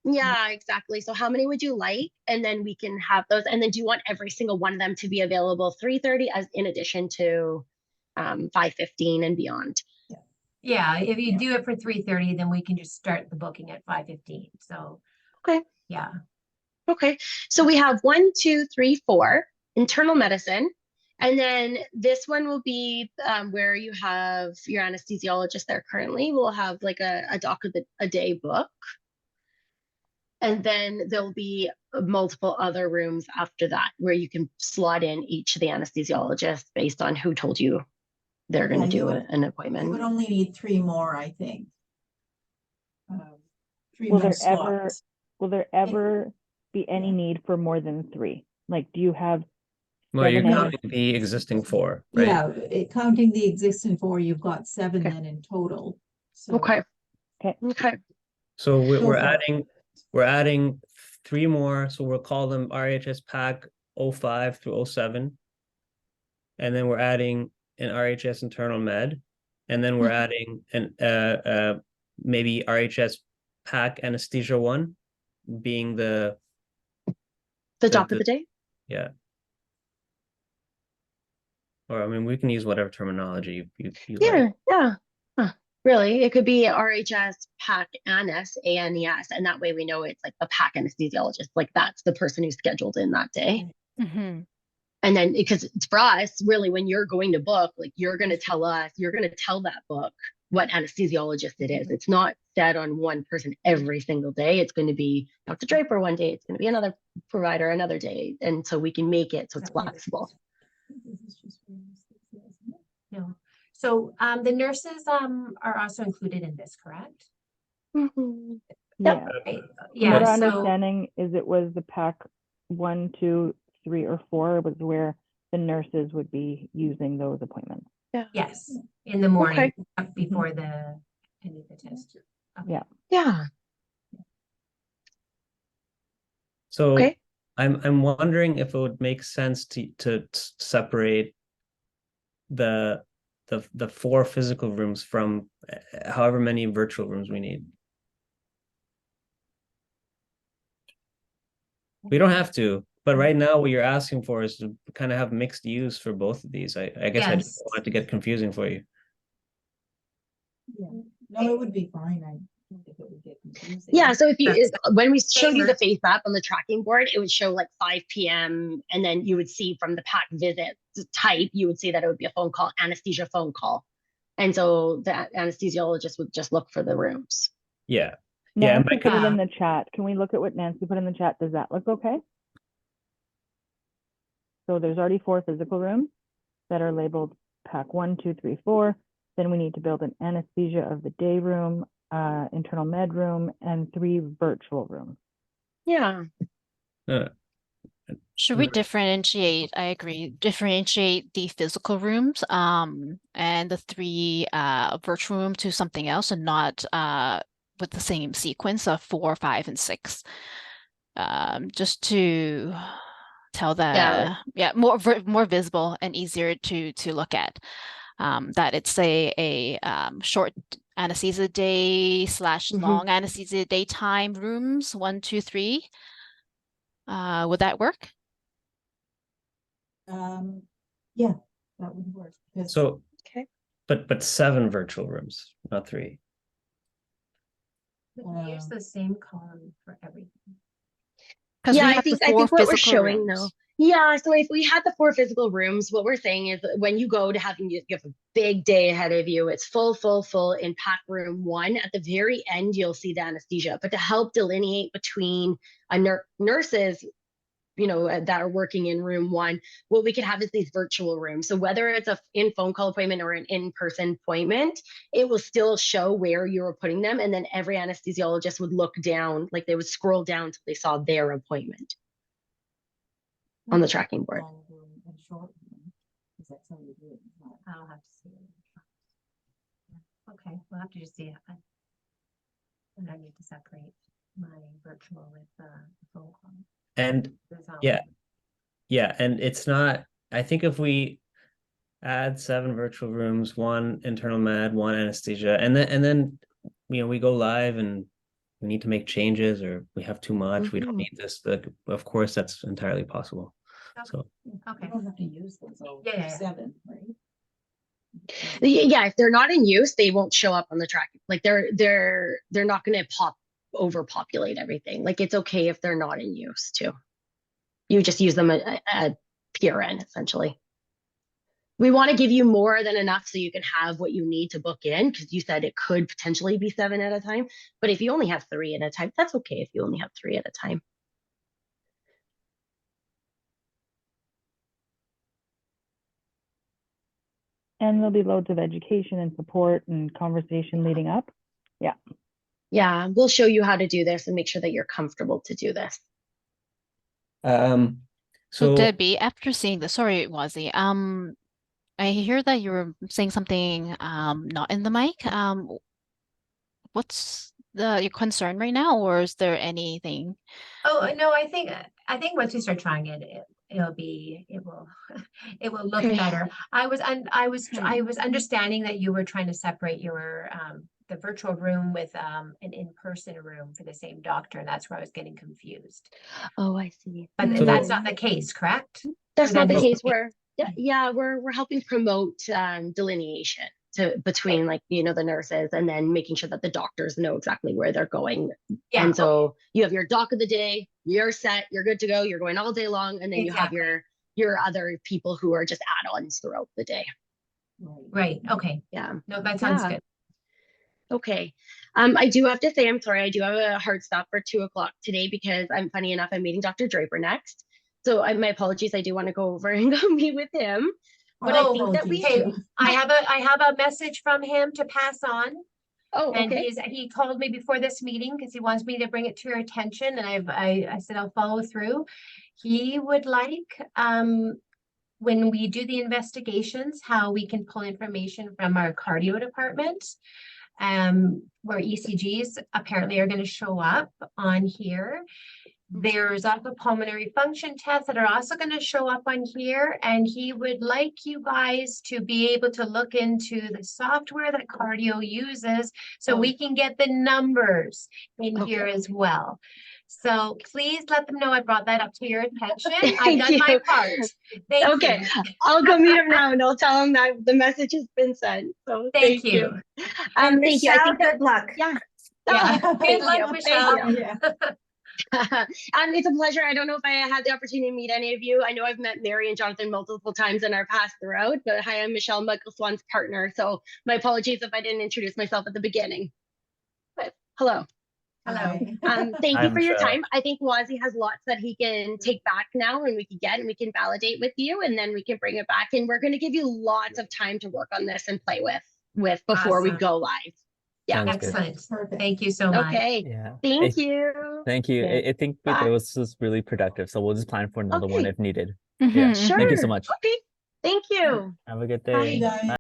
Yeah, exactly. So how many would you like? And then we can have those. And then do you want every single one of them to be available 3:30 as in addition to 5:15 and beyond? Yeah, if you do it for 3:30, then we can just start the booking at 5:15. So, Okay. yeah. Okay. So we have 1, 2, 3, 4 internal medicine. And then this one will be where you have your anesthesiologist there currently. We'll have like a doc of a day book. And then there'll be multiple other rooms after that where you can slot in each of the anesthesiologists based on who told you they're going to Yeah, do You an would appointment. only need 3 more, I think. 3 Will more there ever, slots. will there ever be any need for more than 3? Like, do you have Well, you're 7 counting the existing 4, right? Yeah, counting the existing 4, you've got 7 Okay. then in total. So Okay. Okay. Okay. So Go we're for it. adding 3 more. So we'll call them RHS PAC 05 through 07. And then we're adding an RHS internal med. And then we're adding an maybe RHS PAC anesthesia 1 being The doc of the day? yeah. Or I mean, we can use whatever terminology you like. Yeah. Yeah. Huh. Really, it could be RHS, PAC, ANES, ANES, and that way we know it's like the PAC anesthesiologist. Like that's the person who's scheduled in that day. Mhm. And then because it's for us, really, when you're going to book, like you're going to tell us, you're going to tell that book what anesthesiologist it is. It's not set on one person every single day. It's going to be Dr. Draper one day. It's going to be another provider another day. And so we can make it so it's flexible. No. So the nurses are also included in this, correct? Mhm. Yeah. Right. From Yeah. what I'm So understanding is it was the PAC 1, 2, 3, or 4 was where the nurses would be using those appointments. yes, in the morning Okay. before the test. Okay. Yeah. Yeah. So Okay. I'm wondering if it would make sense to separate the 4 physical rooms from however many virtual rooms we need. We don't have to, but right now what you're asking for is to kind of have mixed use for both of these. I guess I just Yes. don't want it to get confusing for you. Yeah. No, it would be fine. I don't think it would get confusing. Yeah, so if you That's when we showed you the favorite. face map on the tracking board, it would show like 5 p.m. and then you would see from the PAC visit type, you would see that it would be a phone call, anesthesia phone call. And so the anesthesiologist would just look for the rooms. Yeah. Yeah, and Nancy by put it Yeah. in the chat. Can we look at what Nancy put in the chat? Does that look okay? So there's already 4 physical rooms that are labeled PAC 1, 2, 3, 4. Then we need to build an anesthesia of the day room, internal med room, and 3 virtual rooms. Yeah. Uh, Should we Right. differentiate? I agree. Differentiate the physical rooms, and the three virtual room to something else, and not with the same sequence of 4, 5, and 6. Just to tell more visible and easier to look at. That it's a short anesthesia day / long anesthesia daytime rooms 1, 2, 3. Would that work? Yeah, that would work. because- So, Okay. but 7 virtual rooms, not 3. We use the same column for everything. Because Yeah, we I have the think 4 what we're physical showing rooms. though. Yeah, so if we had the 4 physical rooms, what we're saying is that when you go to having you have a big day ahead of you, it's full in PAC room 1. At the very end, you'll see the anesthesia. But to help delineate between nurses, that are working in room 1, what we could have is these virtual rooms. So whether it's a phone call appointment or an in-person appointment, it will still show where you were putting them. And then every anesthesiologist would look down, like they would scroll down until they saw their appointment on the tracking board. Long room and short room, 'cause that's how you do it. It's not- I'll have to see it. Okay, we'll have to just see it. And I need to separate my virtual with the phone call. And yeah, and it's not, I think if we add 7 virtual rooms, 1 internal med, 1 anesthesia, and then we go live and we need to make changes, or we have too much, we don't need this, of course that's entirely possible. So Okay. You don't have to use those all Yeah. 7, right? Yeah, if they're not in use, they won't show up on the tracking. Like they're not going to overpopulate everything. Like it's okay if they're not in use too. You just use them at PRN essentially. We want to give you more than enough so you can have what you need to book in, because you said it could potentially be 7 at a time. But if you only have 3 at a time, that's okay if you only have 3 at a time. And there'll be loads of education and support and conversation leading up. Yeah. Yeah, we'll show you how to do this and make sure that you're comfortable to do this. So so Debbie, after seeing this, sorry, Wazi, I hear that you were saying something not in the mic. What's your concern right now, or is there anything? Oh, no, I think once we start trying it will it will look Okay. better. I was understanding that you were trying to separate your the virtual room with an in-person room for the same doctor, and that's where I was getting confused. Oh, I see. But So- that's not the case, correct? That's Or not that the is case. We're helping promote delineation between the nurses, and then making sure that the doctors know exactly where they're going. Yeah. And so you have your doc of the day, you're set, you're good to go, you're going all day long, and then you have your other people who are just add-ons throughout the day. Right. Okay. Yeah. No, that sounds Yeah. good. Okay. I do have to say, I'm sorry, I do have a hard stop for 2:00 today because funny enough, I'm meeting Dr. Draper next. So my apologies, I do want to go over and go meet with him. But I think that we Okay. I have a message from him to pass on. Oh, And okay. he called me before this meeting because he wants me to bring it to your attention, and I said I'll follow through. He would like when we do the investigations, how we can pull information from our cardio department, where ECGs apparently are going to show up on here. There's also pulmonary function tests that are also going to show up on here, and he would like you guys to be able to look into the software that cardio uses so we can get the numbers in here as well. So please let them know I brought that up to your attention. I've done my part. Thank you. I'll go meet him now and I'll tell him that the message has been sent. So Thank you. And thank you. I Michelle, think that, good luck. yeah. Yeah. Oh, Good thank luck, you. Michelle. Thank you. Yeah. It's a pleasure. I don't know if I had the opportunity to meet any of you. I know I've met Mary and Jonathan multiple times in our past throughout, but hi, I'm Michelle, Michael Swan's partner. So my apologies if I didn't introduce myself at the beginning. But hello. Hello. Thank Hi, you for your Michelle. time. I think Wazi has lots that he can take back now and we can validate with you, and then we can bring it back. And we're going to give you lots of time to work on this and play with before we Awesome. go live. Yeah. Sounds good. Excellent. Thank you so much. Okay. Yeah. Thank you. Thank you. Okay. I think Bye. this was really productive. So we'll just plan for another one Okay. if needed. Mhm, Yeah. mhm. Thank you so Sure. much. Okay. Thank you. Have a good Bye. day.